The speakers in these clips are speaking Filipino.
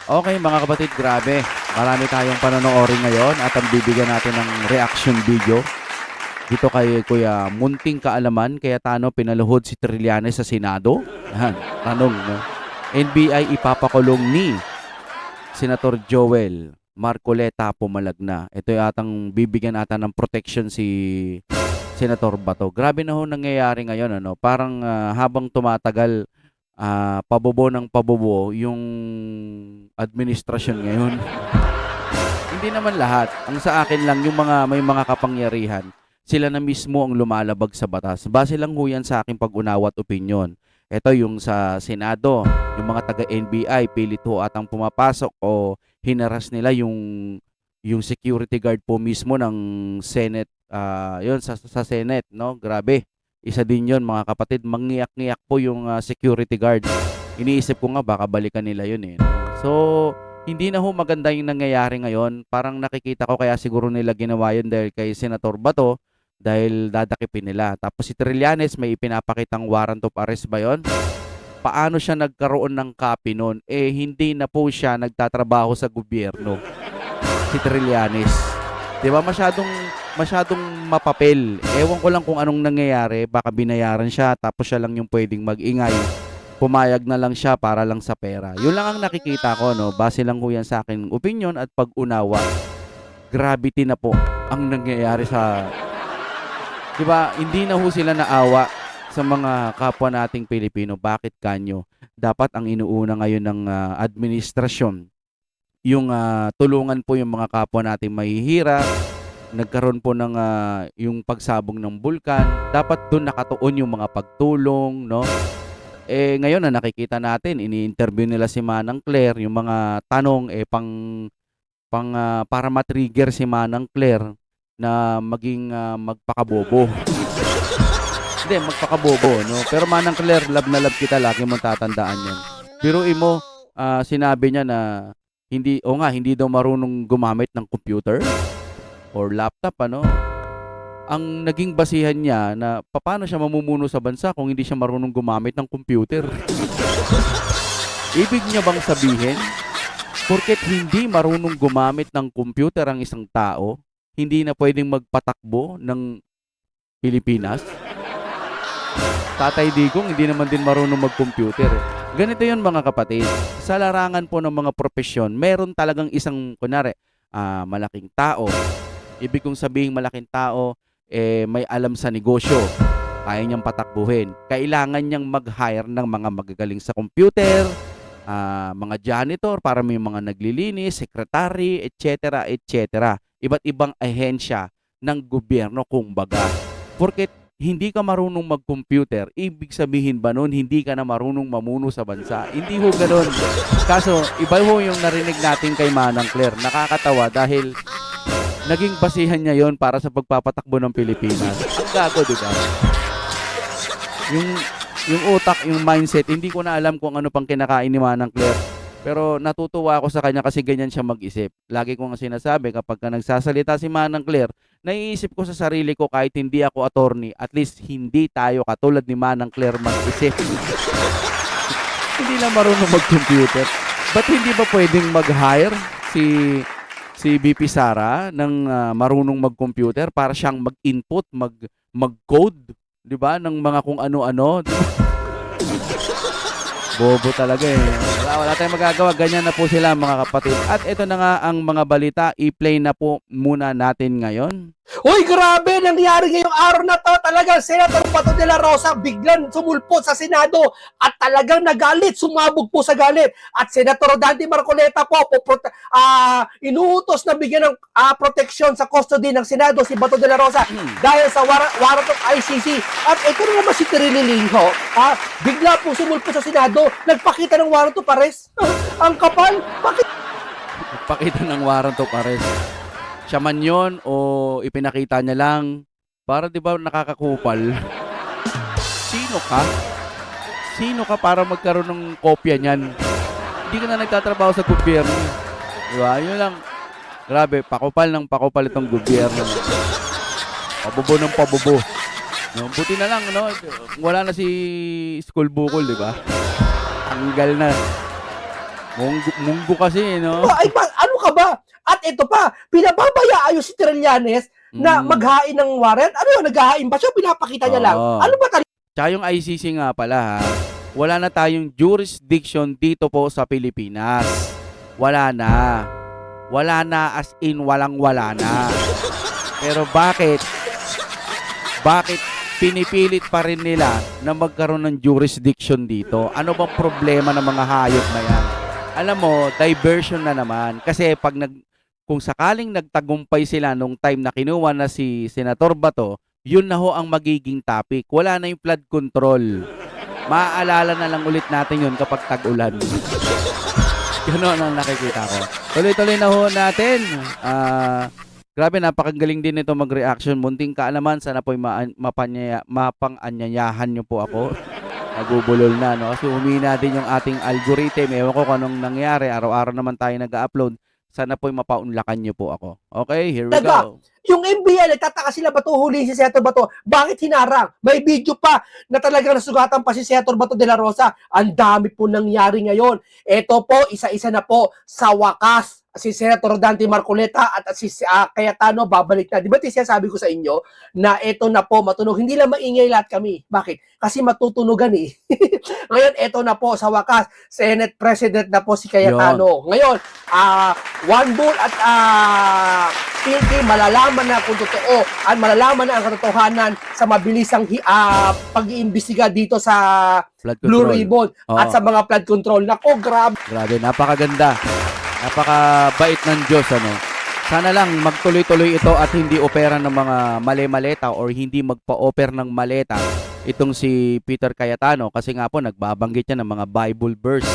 Okay mga kapatid, grabe. Marami tayong panonoorin ngayon at ang bibigyan natin ng reaction video dito kay Kuya Munting Kaalaman kaya tano pinaluhod si Trillanes sa Senado? Yan, tanong, no? NBI ipapakulong ni Senator Joel Marcoleta pumalagna. Ito yung atang bibigyan ata ng protection si Senator Bato. Grabe na ho nangyayari ngayon, ano? Parang habang tumatagal, pabobo ng pabobo yung administrasyon ngayon. Hindi naman lahat. Ang sa akin lang, yung mga may mga kapangyarihan, sila na mismo ang lumalabag sa batas. Base lang ho yan sa aking pag-unawa at opinyon. Ito yung sa Senado, yung mga taga-NBI, pilit ho atang pumapasok o hinaras nila yung security guard po mismo ng Senate, yun sa Senate, no? Grabe. Isa din yun mga kapatid, mangiyak-ngiyak po yung security guard. Iniisip ko nga baka balikan nila yun eh. So, hindi na ho maganda yung nangyayari ngayon. Parang nakikita ko kaya siguro nila ginawa yun dahil kay Senator Bato dahil dadakipin nila. Tapos si Trillanes may ipinapakitang warrant of arrest ba yun? Paano siya nagkaroon ng copy nun? Eh, hindi na po siya nagtatrabaho sa gobyerno. Si Trillanes. Di ba masyadong mapapel. Ewan ko lang kung anong nangyayari. Baka binayaran siya tapos siya lang yung pwedeng mag-ingay. Pumayag na lang siya para lang sa pera. Yun lang ang nakikita ko, no? Base lang ho yan sa akin opinion at pag-unawa. Gravity na po ang nangyayari sa... Diba, hindi na ho sila naawa sa mga kapwa nating Pilipino. Bakit kanyo? Dapat ang inuuna ngayon ng administrasyon, yung tulungan po yung mga kapwa nating mahihirap. Nagkaroon po ng yung pagsabong ng bulkan. Dapat doon nakatuon yung mga pagtulong, no? Eh ngayon na nakikita natin, ini-interview nila si Manang Claire, yung mga tanong para ma-trigger si Manang Claire na maging magpakabobo. Hindi, magpakabobo, no? Pero Manang Claire, love na love kita, lagi mong tatandaan yan. Biruin mo, sinabi niya na hindi daw marunong gumamit ng computer or laptop, ano? Ang naging basihan niya na paano siya mamumuno sa bansa kung hindi siya marunong gumamit ng computer. Ibig niya bang sabihin, porket hindi marunong gumamit ng computer ang isang tao, hindi na pwedeng magpatakbo ng Pilipinas? Tatay Digong, hindi naman din marunong mag-computer. Ganito yun mga kapatid. Sa larangan po ng mga profesyon, meron talagang isang, kunwari, malaking tao. Ibig kong sabihin malaking tao, may alam sa negosyo, kaya niyang patakbuhin. Kailangan niyang mag-hire ng mga magagaling sa computer, mga janitor para may mga naglilinis, secretary, etc. etc. Iba't ibang ahensya ng gobyerno kumbaga. Porket hindi ka marunong mag-computer, ibig sabihin ba nun hindi ka na marunong mamuno sa bansa? Hindi ho ganun. Kaso, iba ho yung narinig natin kay Manang Claire. Nakakatawa dahil naging basihan niya yon para sa pagpapatakbo ng Pilipinas. Ang gago, di ba? Yung utak, yung mindset, hindi ko na alam kung ano pang kinakain ni Manang Claire. Pero natutuwa ako sa kanya kasi ganyan siya mag-isip. Lagi ko nga sinasabi kapag nagsasalita si Manang Claire, naiisip ko sa sarili ko kahit hindi ako attorney, at least hindi tayo katulad ni Manang Claire mag-isip. Hindi na marunong mag-computer. Ba't hindi ba pwedeng mag-hire si BP Sara ng marunong mag-computer para siyang mag-input, mag-code, 'di ba? Ng mga kung ano-ano. Bobo talaga eh. Wala tayong magagawa. Ganyan na po sila mga kapatid. At ito na nga ang mga balita. I-play na po muna natin ngayon. Uy, grabe! Nangyari ngayong araw na to. Talagang Senator Bato de la Rosa biglang sumulpot sa Senado at talagang nagalit, sumabog po sa galit. At Senator Dante Marcoleta po, inuutos na bigyan ng proteksyon sa custody ng Senado si Bato de la Rosa dahil sa warrant of ICC. At ito na naman si Trililingho. Bigla po sumulpot sa Senado, nagpakita ng warrant of arrest. Ang kapal! Bakit? Nagpakita ng warrant of arrest. Siya man yun o ipinakita niya lang para 'di ba nakakakupal. Sino ka? Sino ka para magkaroon ng kopya niyan? Hindi ka na nagtatrabaho sa gobyerno. 'Di ba? Yun lang. Grabe, pakupal ng pakupal itong gobyerno. Pabobo ng pabobo. No, buti na lang, no? Wala na si School Bukol, 'di ba? Tanggal na. Munggo kasi, no? Ay, ano ka ba? At ito pa, pinababayaan yung si Trillanes na Mm. maghain ng warrant. Ano yun, naghahain ba siya? Pinapakita niya lang. Oo. Ano ba talaga? Tsaka yung ICC nga pala, ha, wala na tayong jurisdiction dito po sa Pilipinas. Wala na. Wala na as in walang-wala na. Pero bakit pinipilit pa rin nila na magkaroon ng jurisdiction dito? Ano bang problema ng mga hayop na yan? Alam mo, diversion na naman. Kasi kung sakaling nagtagumpay sila nung time na kinuha na si Senator Bato, yun na ho ang magiging topic. Wala na yung flood control. Maaalala na lang ulit natin yun kapag tag-ulan. Gano'n ang nakikita ko. Tuloy-tuloy na ho natin. Grabe, napakagaling din nito mag-reaction. Munting kaalaman, sana po'y mapang-anyayahan nyo po ako. Nagubulol na, no? Kasi humina din yung ating algorithm. Ewan ko kung anong nangyari. Araw-araw naman tayo nag-upload. Sana po'y mapaunlakan nyo po ako. Okay, here we go. Yung NBI, nagtataka sila Bato, huli si Senator Bato. Bakit hinarang? May video pa na talagang nasugatan pa si Senator Bato de la Rosa. Ang dami po nangyari ngayon. Ito po, isa-isa na po sa wakas. Si Senator Dante Marcoleta at si Cayetano babalik na. Di ba sabi ko sa inyo na ito na po matunog. Hindi lang maingay lahat kami. Bakit? Kasi matutunugan eh. Ngayon, ito na po sa wakas. Senate President na po si Cayetano. Ngayon, one bull at PNP, malalaman na kung totoo at malalaman na ang katotohanan sa mabilisang pag-iimbestiga dito sa Blue Ribbon at sa mga flood control. Nako, grabe. Grabe, napakaganda. Napakabait ng Diyos, ano. Sana lang magtuloy-tuloy ito at hindi opera ng mga mali-maleta or hindi magpa-oper ng maleta itong si Peter Cayetano kasi nga po nagbabanggit niya ng mga Bible verse.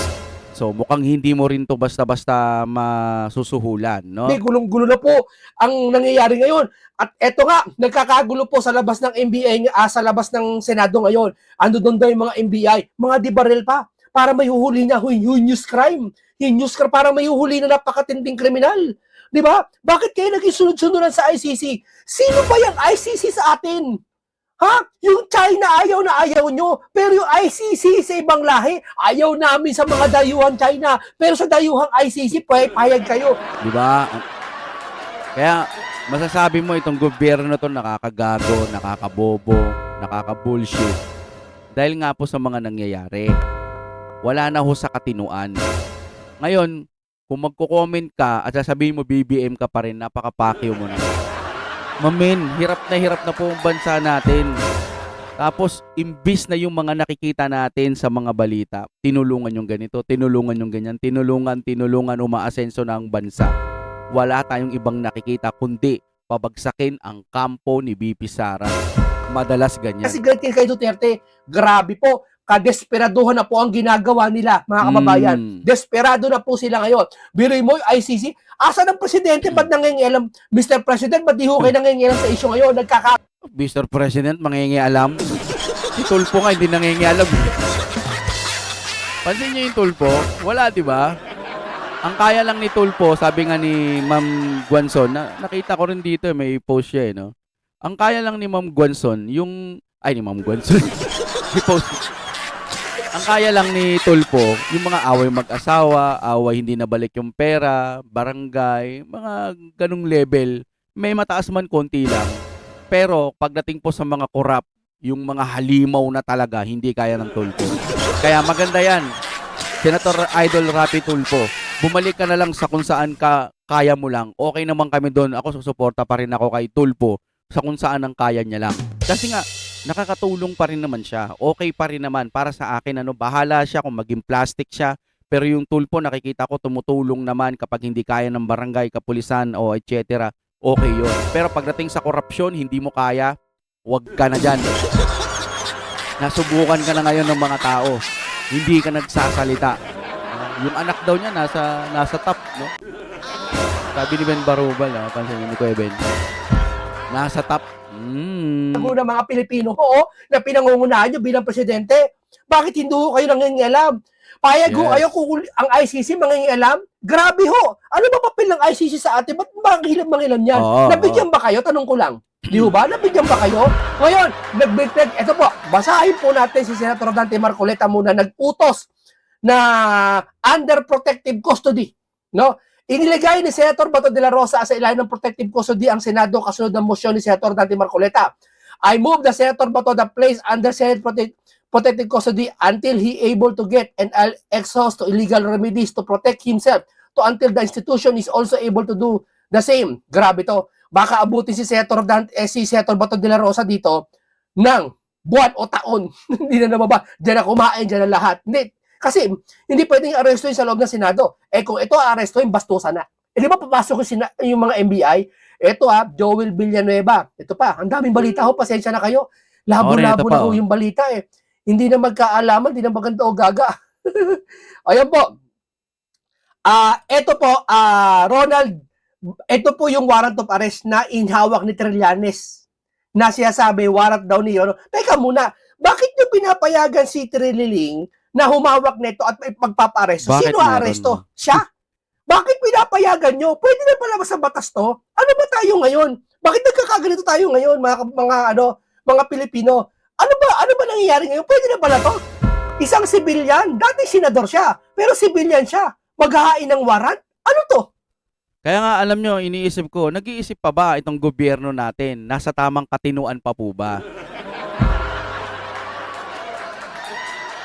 So mukhang hindi mo rin to basta-basta masusuhulan, no? May gulong-gulo na po ang nangyayari ngayon. At eto nga, nagkakagulo po sa labas ng NBI, sa labas ng Senado ngayon. Ando doon daw yung mga NBI, mga dibaril pa para may huhuli na heinous crime. Heinous crime para may huhuli na napakatinding kriminal. Di ba? Bakit kayo naging sunod-sunuran sa ICC? Sino ba yung ICC sa atin? Ha? Yung China ayaw na ayaw nyo. Pero yung ICC sa ibang lahi, ayaw namin sa mga dayuhan China. Pero sa dayuhang ICC, payag kayo. Di ba? Kaya masasabi mo itong gobyerno to nakakagago, nakakabobo, nakakabullshit. Dahil nga po sa mga nangyayari. Wala na ho sa katinuan. Ngayon, kung magko-comment ka at sasabihin mo BBM ka pa rin, napakapakyo mo na. Mamin, hirap na po ang bansa natin. Tapos, imbis na yung mga nakikita natin sa mga balita, tinulungan yung ganito, tinulungan yung ganyan, tinulungan, umaasenso na ang bansa. Wala tayong ibang nakikita, kundi pabagsakin ang kampo ni BP Sara. Madalas ganyan. Kasi ganyan kay Duterte, grabe po. Kadesperaduhan na po ang ginagawa nila, mga kababayan. Desperado na po sila ngayon. Biruin mo, ICC, asa ng presidente, ba't nangingialam? Mr. President, ba't di ho kayo nangingialam sa issue ngayon? Mr. President, mangingialam? Si Tulfo nga, hindi nangingialam. Pansin niyo yung Tulfo? Wala, di ba? Ang kaya lang ni Tulfo, sabi nga ni Ma'am Guanzon, nakita ko rin dito, may post siya, no? Ang kaya lang ni Ma'am Guanzon, ni Ma'am Guanzon. Ang kaya lang ni Tulfo, yung mga away mag-asawa, away hindi nabalik yung pera, barangay, mga ganung level, may mataas man konti lang. Pero pagdating po sa mga corrupt, yung mga halimaw na talaga, hindi kaya ng Tulfo. Kaya maganda yan. Senator Idol Rapi Tulfo, bumalik ka na lang sa kung saan ka kaya mo lang. Okay naman kami doon. Ako susuporta pa rin ako kay Tulfo sa kung saan ang kaya niya lang. Kasi nga, nakakatulong pa rin naman siya. Okay pa rin naman. Para sa akin, bahala siya kung maging plastic siya. Pero yung Tulfo, nakikita ko tumutulong naman kapag hindi kaya ng barangay, kapulisan o etc. Okay yun. Pero pagdating sa korupsyon, hindi mo kaya, wag ka na dyan. Nasubukan ka na ngayon ng mga tao. Hindi ka nagsasalita. Yung anak daw niya nasa top, no? Sabi ni Ben Barubal, pansin ni Kuya Ben. Nasa top. ng mga Pilipino na pinangungunahan nyo bilang presidente. Bakit hindi ho kayo nangingialam? Payag ho kayo kung ang ICC mangingialam? Grabe ho! Ano ba papel ng ICC sa atin? Ba't mangilam yan? Nabigyan ba kayo? Tanong ko lang. Di ba? Nabigyan ba kayo? Ngayon, ito po, basahin po natin si Senator Dante Marcoleta muna, nag-utos na under protective custody, no? Inilagay ni Senator Bato de la Rosa sa ilalim ng protective custody ang Senado kasunod ng motion ni Senator Dante Marcoleta. I move the Senator Bato the place under Senate protective custody until he able to get and exhaust illegal remedies to protect himself to until the institution is also able to do the same. Grabe to. Baka abutin si Senator Bato de la Rosa dito ng buwan o taon. Hindi na naman ba? Diyan na kumain, diyan na lahat. Hindi. Kasi hindi pwedeng arestuin sa loob ng Senado. Kung ito arestuin, bastusan na. Di ba papasok yung mga NBI? Ito Joel Villanueva. Ito pa, ang daming balita ho. Pasensya na kayo. Labo-labo na ho yung balita eh. Hindi na magkaalaman, hindi na maganda o gaga. Ayan po. Ito po, Ronald, ito po yung warrant of arrest na inhawak ni Trillanes na siya sabi, warrant daw niyo. Teka muna, bakit nyo pinapayagan si Trililing na humawak nito at magpapa-aresto? Sino aresto? Siya? Bakit pinapayagan nyo? Pwede na pala sa batas to? Ano ba tayo ngayon? Bakit nagkakaganito tayo ngayon, mga Pilipino? Ano ba nangyayari ngayon? Pwede na pala to? Isang sibilyan, dati senador siya, pero sibilyan siya. Maghahain ng warrant? Ano to? Kaya nga alam nyo, iniisip ko, nag-iisip pa ba itong gobyerno natin? Nasa tamang katinuan pa po ba?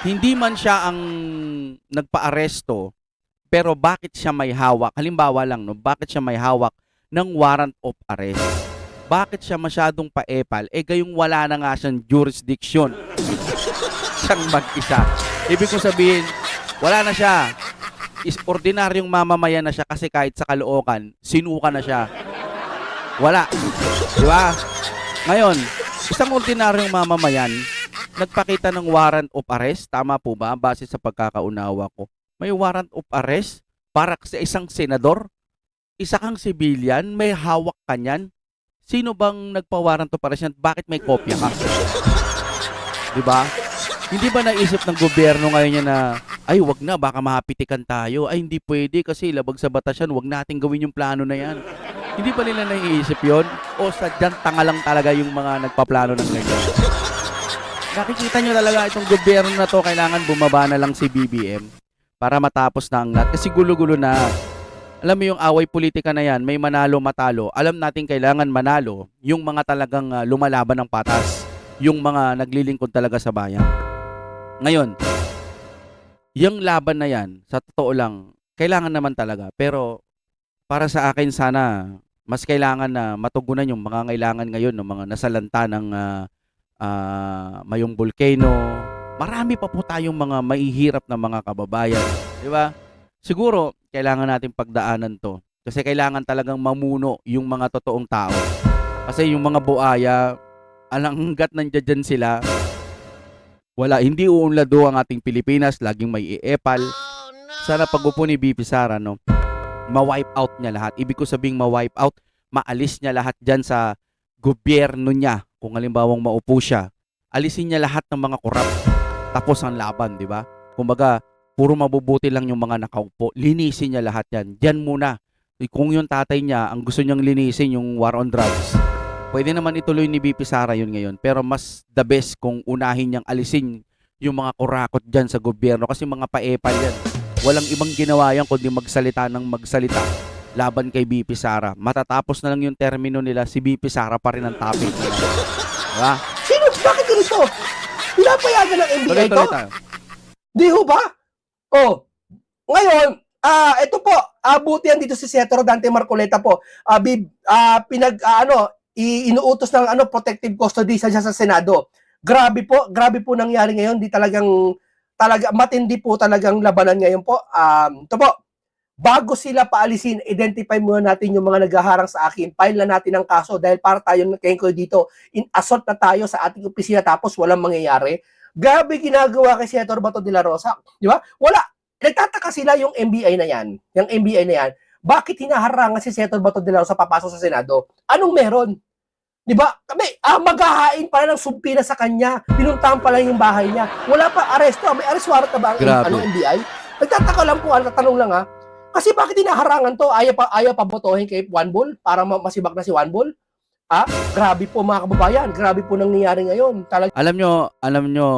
Hindi man siya ang nagpa-aresto, pero bakit siya may hawak? Halimbawa lang, no, bakit siya may hawak ng warrant of arrest? Bakit siya masyadong paepal? Gayong wala na nga siyang jurisdiction. Siyang mag-isa. Ibig ko sabihin, wala na siya. Ordinaryong mamamayan na siya kasi kahit sa Caloocan, sinuka na siya. Wala. Di ba? Ngayon, isang ordinaryong mamamayan, nagpakita ng warrant of arrest. Tama po ba? Base sa pagkakaunawa ko. May warrant of arrest para sa isang senador. Isa kang civilian, may hawak ka niyan. Sino bang nagpa-warrant of arrest yan? Bakit may kopya ka? Di ba? Hindi ba naisip ng gobyerno ngayon niya na, ay wag na, baka mahapitikan tayo. Ay hindi pwede kasi labag sa batas yan, wag natin gawin yung plano na yan. Hindi ba nila naiisip yon? O sadyang tanga lang talaga yung mga nagpaplano ng ganyan? Nakikita nyo talaga itong gobyerno na to, kailangan bumaba na lang si BBM para matapos na ang lahat. Kasi gulo-gulo na. Alam mo yung away politika na yan, may manalo matalo. Alam natin kailangan manalo yung mga talagang lumalaban ng patas. Yung mga naglilingkod talaga sa bayan. Ngayon, yung laban na yan, sa totoo lang, kailangan naman talaga. Pero para sa akin sana, mas kailangan na matugunan yung mga kailangan ngayon ng mga nasalanta ng Mayong Volcano. Marami pa po tayong mga mahihirap na mga kababayan. Di ba? Siguro, kailangan natin pagdaanan to. Kasi kailangan talagang mamuno yung mga totoong tao. Kasi yung mga buaya, hanggat nandiyan sila, wala, hindi uunlado ang ating Pilipinas, laging may iepal. Sana pag-upo ni BP Sara, no, ma-wipe out niya lahat. Ibig ko sabing ma-wipe out, maalis niya lahat dyan sa gobyerno niya. Kung halimbawang maupo siya, alisin niya lahat ng mga korap. Tapos ang laban, di ba? Kumbaga, puro mabubuti lang yung mga nakaupo. Linisin niya lahat yan. Diyan muna. Kung yung tatay niya, ang gusto niyang linisin yung war on drugs, pwede naman ituloy ni BP Sara yun ngayon. Pero mas the best kung unahin niyang alisin yung mga kurakot dyan sa gobyerno. Kasi mga paepal yan. Walang ibang ginawa yan kundi magsalita ng magsalita laban kay BP Sara. Matatapos na lang yung termino nila, si BP Sara pa rin ang topic nila. Diba? Sino? Bakit ganito? Pinapayagan ng NBI to? Di ho ba? Oh, ngayon, ito po, buti yan dito si Senator Dante Marcoleta po. Inuutos ng protective custody sa Senado. Grabe po nangyari ngayon. Talaga matindi po talagang labanan ngayon po. Ito po, bago sila paalisin, identify muna natin yung mga naghaharang sa akin. File na natin ang kaso dahil para tayong nagkengkoy dito, in-assault na tayo sa ating opisina tapos walang mangyayari. Grabe ginagawa kay Senator Bato de la Rosa. Di ba? Wala. Nagtataka sila yung NBI na yan. Yung NBI na yan. Bakit hinaharangan si Senator Bato de la Rosa papasok sa Senado? Anong meron? Di ba? Maghahain pala ng sumpina sa kanya. Pinuntahan pala yung bahay niya. Wala pa aresto. May arrest warrant na ba ang NBI? Nagtataka lang po, tatanong lang ha. Kasi bakit hinaharangan to? Ayaw pa botohin kay Juan Bol para masibak na si Juan Bol? Grabe po mga kababayan. Grabe po nangyayari ngayon. Alam nyo,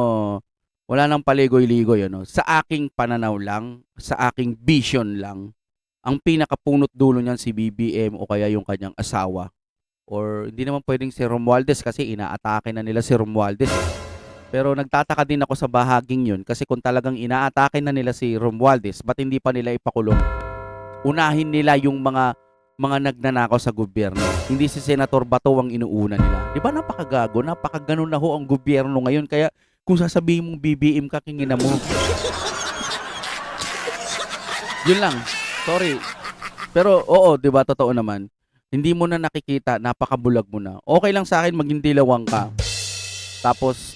Wala nang paligoy-ligoy ano. Sa aking pananaw lang, sa aking vision lang, ang pinakapunot dulo niyan si BBM o kaya yung kanyang asawa. Or hindi naman pwedeng si Romualdez kasi inaatake na nila si Romualdez. Pero nagtataka din ako sa bahaging yun kasi kung talagang inaatake na nila si Romualdez, ba't hindi pa nila ipakulong? Unahin nila yung mga nagnanakaw sa gobyerno. Hindi si Senator Bato ang inuuna nila. Di ba napakagago? Napakaganon na ho ang gobyerno ngayon. Kaya kung sasabihin mong BBM ka, kingina mo. Yun lang. Sorry. Pero oo, di ba? Totoo naman. Hindi mo na nakikita, napakabulag mo na. Okay lang sa akin maging dilawang ka. Tapos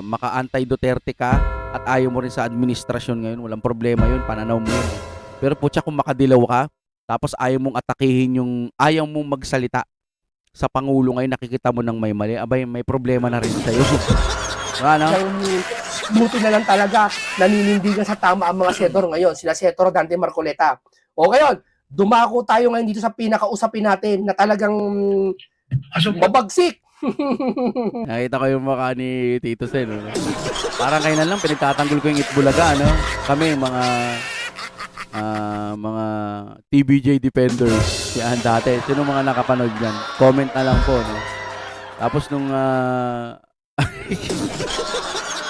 maka-anti-Duterte ka at ayaw mo rin sa administrasyon ngayon. Walang problema yun. Pananaw mo yun. Pero putya kung makadilaw ka, tapos ayaw mong atakihin ayaw mong magsalita sa Pangulo ngayon, nakikita mo ng may mali, abay, may problema na rin sa'yo. Ano? Buti na lang talaga naninindigan sa tama ang mga senador ngayon, sila Senator Dante Marcoleta. O ngayon, dumako tayo ngayon dito sa pinakausapin natin na talagang mabagsik. Nakita ko yung mukha ni Tito Sen. No? Parang kailan lang, pinagtatanggol ko yung Itbulaga. Ano? Kami, mga TBJ defenders. Yan dati. Sino mga nakapanood dyan? Comment na lang po. No? Tapos nung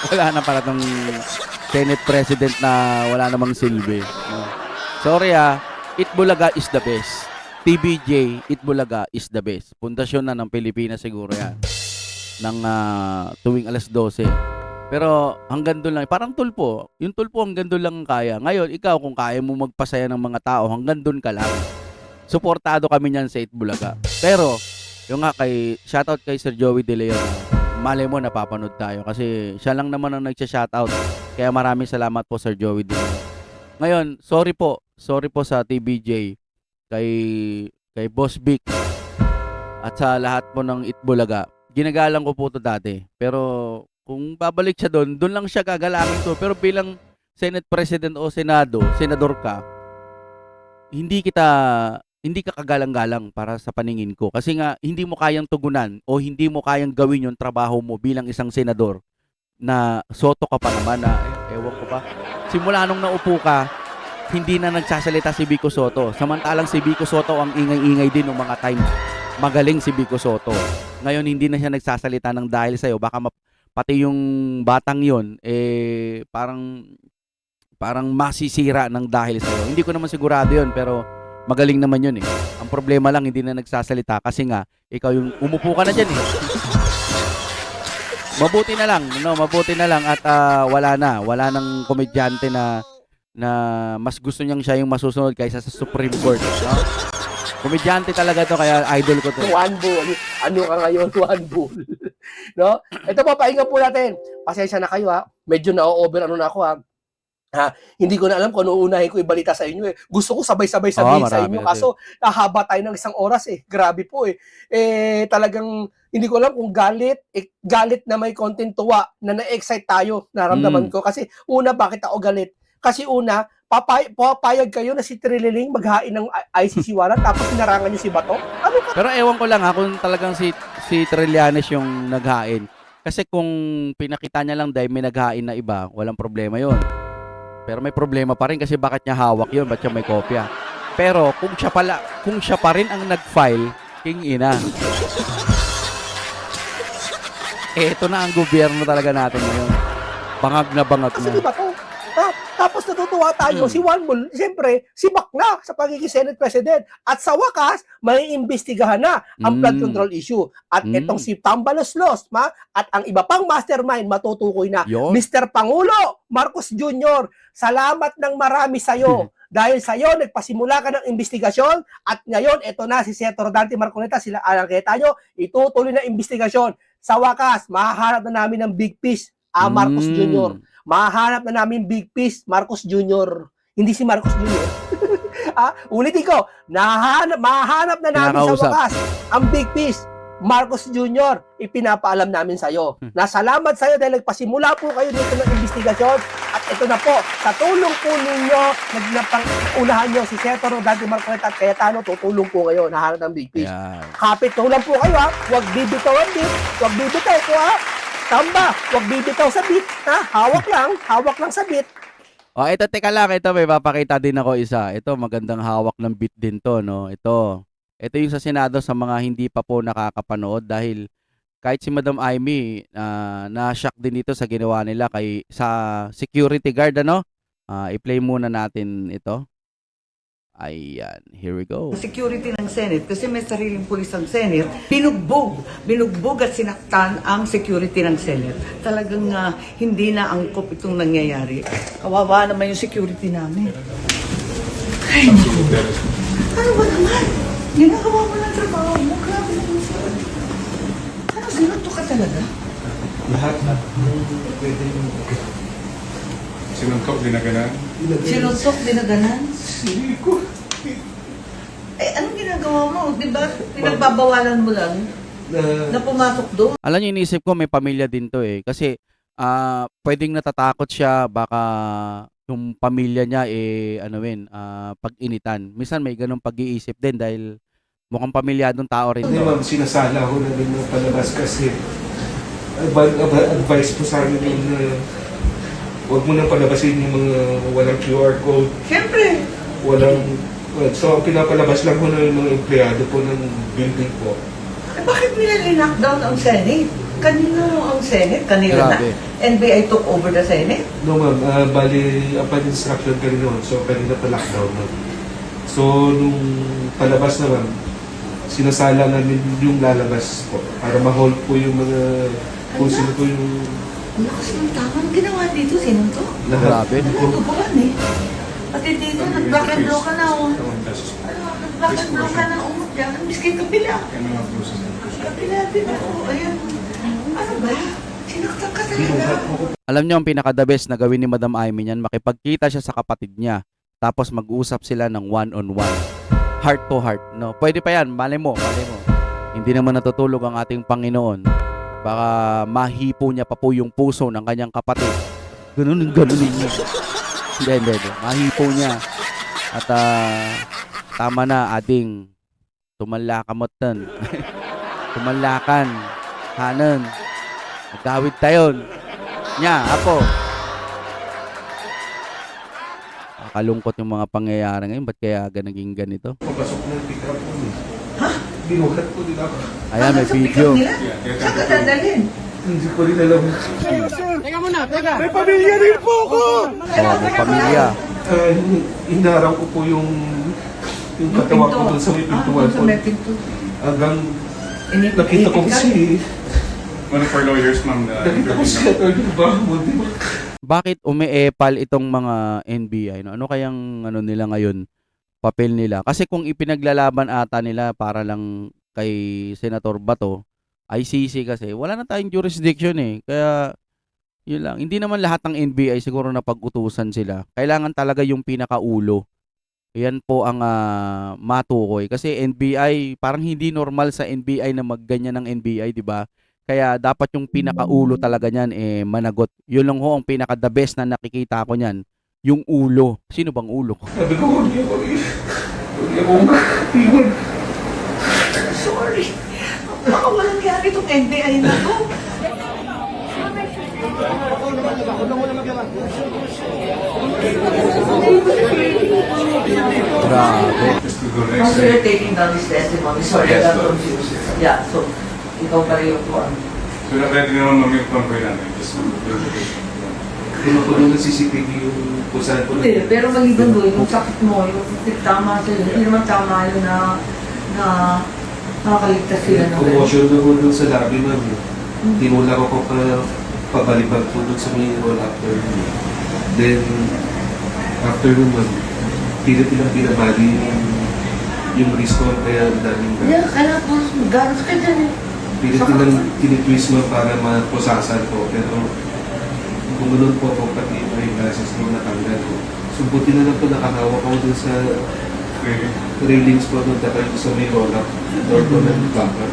wala na para tong Senate President na wala namang silbi. No? Sorry Itbulaga is the best. TBJ, Itbulaga is the best. Pundasyon na ng Pilipinas siguro yan. Ng tuwing alas 12. Pero hanggang doon lang. Parang tulpo. Yung tulpo hanggang doon lang kaya. Ngayon, ikaw kung kaya mo magpasaya ng mga tao, hanggang doon ka lang. Suportado kami niyan sa Itbulaga. Pero, yung shoutout kay Sir Joey De Leon. Malay mo, napapanood tayo. Kasi siya lang naman ang nagsya-shoutout. Kaya maraming salamat po Sir Joey De Leon. Ngayon, sorry po sa TBJ. Kay Boss Vic. At sa lahat po ng Itbulaga. Ginagalang ko po ito dati. Pero, kung babalik siya doon lang siya gagalangin ko. Pero bilang Senate President o Senador ka, hindi ka kagalang-galang para sa paningin ko. Kasi nga, hindi mo kayang tugunan o hindi mo kayang gawin yung trabaho mo bilang isang senador na soto ka pa naman na, ewan ko pa. Simula nung naupo ka, hindi na nagsasalita si Vico Soto. Samantalang si Vico Soto ang ingay-ingay din ng mga time. Magaling si Vico Soto. Ngayon, hindi na siya nagsasalita ng dahil sa'yo. Baka pati yung batang yon parang masisira ng dahil sa'yo. Hindi ko naman sigurado yon pero magaling naman yun eh. Ang problema lang hindi na nagsasalita kasi nga ikaw yung umupo ka na dyan eh. Mabuti na lang at wala nang komedyante na mas gusto niyang siya yung masusunod kaysa sa Supreme Court, no? Komedyante talaga to kaya idol ko to. One bull. Ano ka ngayon? One bull. No? Ito po, pahinga po natin. Pasensya na kayo Medyo na-over na ako Hindi ko na alam kung ano unahin ko ibalita sa inyo Gusto ko sabay-sabay sabihin sa inyo. Kaso, nahaba tayo ng isang oras Grabe po talagang, hindi ko alam kung galit na may konting tuwa na na-excite tayo, naramdaman ko. Kasi una, bakit ako galit? Kasi una, papayag kayo na si Trililing maghain ng ICC warrant tapos sinarangan niyo si Bato? Ano ka? Pero ewan ko lang kung talagang si Trillanes yung naghain. Kasi kung pinakita niya lang dahil may naghain na iba, walang problema yon. Pero may problema pa rin kasi bakit niya hawak yun? Ba't siya may kopya? Pero kung siya pa rin ang nag-file, king ina. Ito na ang gobyerno talaga natin ngayon. Bangag na. Kasi di ba to? Tapos natutuwa tayo, si Juan Bull, siyempre, si Mac na sa pagiging Senate President. At sa wakas, may imbestigahan na ang flood control issue. At itong si Tambalos-Los, at ang iba pang mastermind, matutukoy na. Yon. Mr. Pangulo, Marcos Jr., salamat ng marami sa'yo. Dahil sa'yo, nagpasimula ka ng investigasyon at ngayon, ito na si Senator Dante Marcoleta, sila Alan Cayetano, itutuloy na investigasyon. Sa wakas, mahahanap na namin ng big piece, Marcos Jr. Mahanap na namin big piece, Marcos Jr. Hindi si Marcos Jr. Ulitin ko, mahanap na namin sa wakas ang big piece, Marcos Jr. Ipinapaalam namin sa'yo. Nasalamat sa'yo dahil nagpasimula po kayo dito ng investigasyon at ito na po, sa tulong po ninyo, unahan nyo si Senator Dante Marcoleta at Cayetano, tutulong po kayo, nahanap ng big piece. Yeah. Kapit, tulang po kayo huwag bibitaw po Tamba, huwag bibitaw sa bit. Ha? Hawak lang sa bit. O, ito, teka lang. Ito, may papakita din ako isa. Ito, magandang hawak ng beat din to, no? Ito yung sa Senado sa mga hindi pa po nakakapanood dahil kahit si Madam Amy, na-shock din dito sa ginawa nila sa security guard, ano? I-play muna natin ito. Ayan, here we go. Security ng Senate, kasi may sariling pulis ang Senate, binugbog at sinaktan ang security ng Senate. Talagang hindi na angkop itong nangyayari. Kawawa naman yung security namin. Ay, naku. Ano ba naman? Ginagawa mo ng trabaho mo. Grabe naman sa ano, sinunto ka talaga? Lahat na. Sinuntok, dinaganan. Sinuntok, dinaganan? Hindi ko. Eh, anong ginagawa mo? Di ba? Pinagbabawalan mo lang na pumasok doon? Alam niyo, iniisip ko may pamilya din to eh. Kasi pwedeng natatakot siya baka yung pamilya niya pag-initan. Minsan may ganong pag-iisip din dahil mukhang pamilyadong tao rin Hindi to. ma'am, sinasala ko na rin ng palabas kasi advice po sa amin yung huwag mo nang palabasin yung mga walang QR code, Siyempre. so pinapalabas lang ko na yung mga empleyado po ng building po. Eh, bakit nila linakdown ang Senate? Kanino ang Senate? Kanila na? Grabe. NBI took over the Senate? No ma'am, bali upon instruction ka rin noon, so kanina pa lockdown ma'am. So nung palabas na ma'am, sinasala namin yung lalabas po para ma-hold po yung mga kung sino po yung Ang lakas ng tama. Ang ginawa dito, sino to? lahat. Grabe. Tutubuan eh. Pati dito, nag-black and blue ka na oh. Ano, nag-black and blue ka na oh. Diyan, miskin kapila. Kapila din ako. Ayan. Ano ba? Sinaktan ka talaga. Alam niyo ang pinaka-the best na gawin ni Madam Amy niyan, makipagkita siya sa kapatid niya. Tapos mag-usap sila ng one-on-one. Heart to heart. No? Pwede pa yan. Malay mo. Hindi naman natutulog ang ating Panginoon. Baka mahipo niya pa po yung puso ng kanyang kapatid. Ganunin niya. Hindi. Mahipo niya. At tama na, ading. Tumalakamot Tumalakan. Hanan. Nagdawid tayon. Nya, apo. Kalungkot yung mga pangyayari ngayon. Ba't kaya naging ganito? Papasok na yung pick-up po. Ha? Binuhat po din ako. Ayan, may video. Saan ka dadalhin? Hindi ko rin alam. May pamilya. Inaraw ko po yung katawan ko doon sa may pintuan Sa po. may pinto. Hanggang nakita ko si One of our lawyers, ma'am, Atty. Bahmo, di ba? Bakit umeepal itong mga NBI? No? Ano kayang nila ngayon? Papel nila. Kasi kung ipinaglalaban ata nila para lang kay Senator Bato, ICC kasi, wala na tayong jurisdiction eh. Kaya, yun lang. Hindi naman lahat ng NBI siguro na pag-utusan sila. Kailangan talaga yung pinakaulo. Yan po ang matukoy. Kasi NBI, parang hindi normal sa NBI na magganyan ng NBI, di ba? Kaya dapat yung pinakaulo talaga niyan managot. Yun lang ho ang pinaka-the best na nakikita ko niyan. Yung ulo. Sino bang ulo? Sabi ko, huwag niyo iwan. Sorry. Baka walang kaya itong NBI na to. Grabe. just to go Also, next. you're taking down this testimony. Sorry, I Yes, got ma'am. confused. Yeah, so, ikaw pa rin yung form. So, ready naman ma'am yung convoy namin. Just Pinupuno ng CCTV yung kung saan po Hindi, pero maliban doon, yung sakit mo, yung tama sa'yo, hindi naman tama yun na nakakaligtas sila ng commotion na po doon sa lobby ma'am. Tinulak ako pabalibag po doon sa may roll after. Then, after nun ma'am, pilit nilang binabali yung respawn kaya ang daming Yeah, kaya po, ganos ka dyan eh. pilit nilang tinitwist ma'am para maprosasan po. Pero, gumanon po ako pati yung glasses nung natanggal ko. So, buti na lang po nakahawak ako dun sa railings po nung tatay ko sa may roll-up. Door ko ng backup.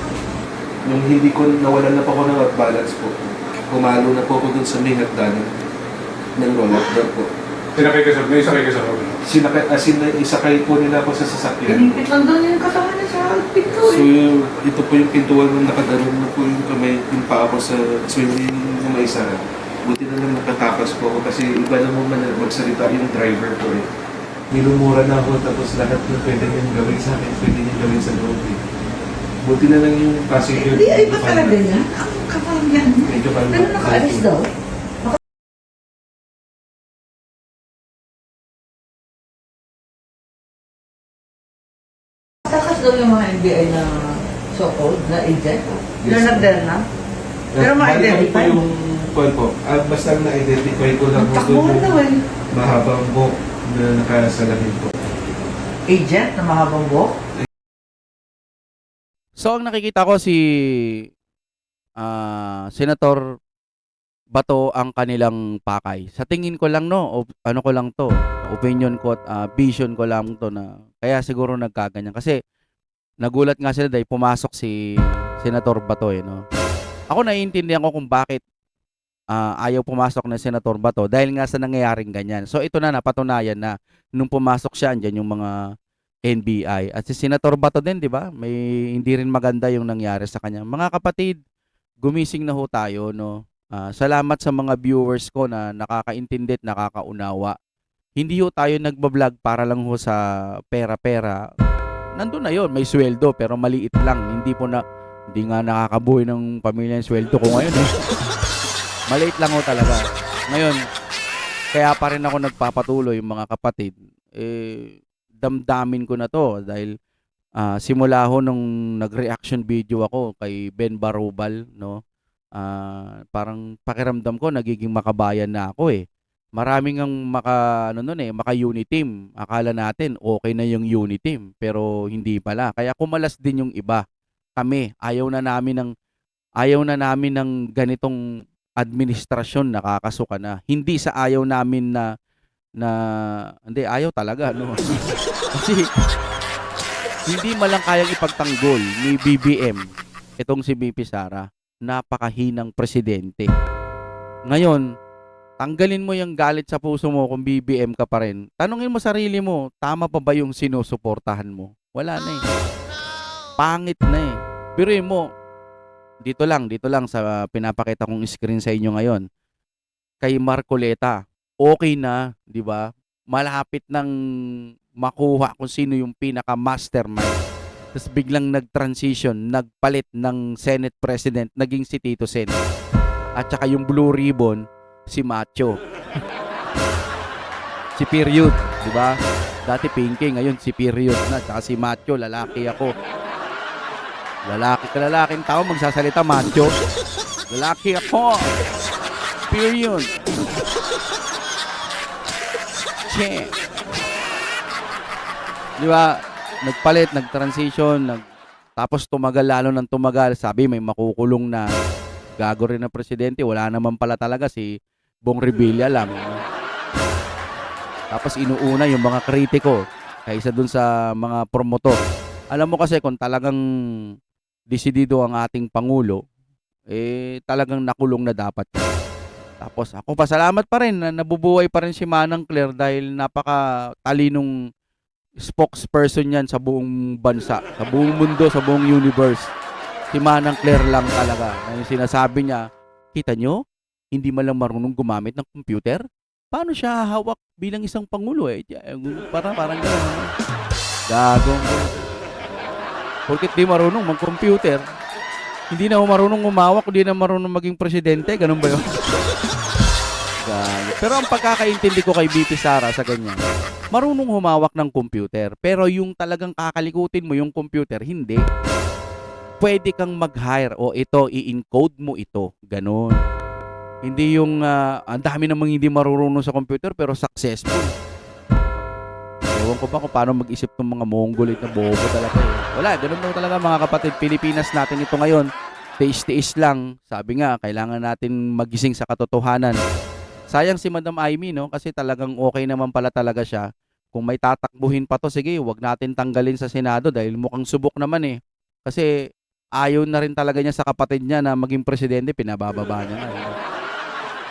Nung hindi ko, nawalan na po ako ng balance po. Pumalo na po ako dun sa may hagdanan ng roll-up door po. Sinakay ka sa, may sakay ka sa road. Sinakay, as in, isakay po nila ako sa sasakyan. Pinipit lang doon yung katawan niya sa pinto So, eh. ito po yung pintuan nung nakaganon na po yung kamay yung paa ko sa swimming na may isa. Buti na lang nakatakas po ako kasi iba na mo man magsalita yung driver ko eh. Nilumura na ako tapos lahat ng pwede niyang gawin sa akin, pwede niyang gawin sa loob eh. Buti na lang yung passenger. Hindi, ay ba talaga yan? Ang kapal yan. Medyo kalma. Pero nakaalis daw. Takas daw yung mga NBI na so-called na agent. Yes, Na nagderna. Pero ma-identify. Yung call po. Basta na-identify ko lang po Takbuhan daw eh. mahabang buhok na nakasalamin po. Agent na mahabang buhok. So ang nakikita ko si Senator Bato ang kanilang pakay. Sa tingin ko lang ano ko lang to, opinion ko at vision ko lang to na kaya siguro nagkaganyan kasi nagulat nga sila dahil pumasok si Senator Bato no. Ako naiintindihan ko kung bakit ayaw pumasok ng Senator Bato dahil nga sa nangyayaring ganyan. So ito na napatunayan na nung pumasok siya andyan yung mga NBI at si Senator Bato din, di ba? May hindi rin maganda yung nangyari sa kanya. Mga kapatid, gumising na ho tayo no. Salamat sa mga viewers ko na nakakaintindi at nakakaunawa. Hindi ho tayo nagbablog para lang ho sa pera-pera. Nandun na yon, may sweldo pero maliit lang. Hindi nga nakakabuhay ng pamilya yung sweldo ko ngayon. Maliit lang ho talaga. Ngayon, kaya pa rin ako nagpapatuloy mga kapatid. Damdamin ko na to dahil simula ho nung nag-reaction video ako kay Ben Barubal, no? Parang pakiramdam ko nagiging makabayan na ako eh. Maraming ang maka-unit team. Akala natin okay na yung unit team pero hindi pala. Kaya kumalas din yung iba. Kami, ayaw na namin ng ganitong administrasyon nakakasuka na. Hindi sa ayaw namin hindi ayaw talaga no. Kasi hindi malang kayang ipagtanggol ni BBM itong si BP Sara. Napakahinang presidente. Ngayon, tanggalin mo yung galit sa puso mo kung BBM ka pa rin. Tanungin mo sarili mo, tama pa ba yung sinusuportahan mo? Wala na eh. Pangit na eh. Pero mo, dito lang sa pinapakita kong screen sa inyo ngayon. Kay Marcoleta, okay na, di ba? Malapit nang makuha kung sino yung pinaka-mastermind. Tapos biglang nag-transition, nagpalit ng Senate President, naging si Tito Sen. At saka yung blue ribbon, si Macho. Si Period, di ba? Dati Pinky, ngayon si Period na. Tsaka si Macho, lalaki ako. Lalaking tao, magsasalita Macho. Lalaki ako. Period. Che. Di ba? Nagpalit, nag-transition, tapos tumagal lalo ng tumagal. Sabi may makukulong na gago rin na presidente. Wala naman pala talaga si Bong Revilla lang. Tapos inuuna yung mga kritiko kaysa dun sa mga promotor. Alam mo kasi kung talagang desidido ang ating Pangulo, talagang nakulong na dapat. Tapos ako pasalamat pa rin na nabubuhay pa rin si Manang Claire dahil napaka-talinong spokesperson yan sa buong bansa, sa buong mundo, sa buong universe. Si Manang Claire lang talaga. Yung sinasabi niya, kita nyo, hindi man lang marunong gumamit ng computer. Paano siya hawak bilang isang pangulo eh? Parang gano'n. Gagong. Porket di marunong mag-computer, hindi na marunong umawak, hindi na marunong maging presidente. Ganun ba yun? Pero ang pagkakaintindi ko kay BP Sara sa ganyan, marunong humawak ng computer. Pero yung talagang kakalikutin mo yung computer, hindi. Pwede kang mag-hire o ito, i-encode mo ito. Ganon. Hindi yung, ang dami namang hindi marunong sa computer pero successful. Ewan ko ba kung paano mag-isip ng mga Mongolit na bobo talaga eh. Wala, ganun daw talaga mga kapatid. Pilipinas natin ito ngayon. Tiis-tiis lang. Sabi nga, kailangan natin magising sa katotohanan. Sayang si Madam Amy, no? Kasi talagang okay naman pala talaga siya. Kung may tatakbuhin pa to, sige, wag natin tanggalin sa Senado dahil mukhang subok naman eh. Kasi ayaw na rin talaga niya sa kapatid niya na maging presidente, pinabababa niya nga.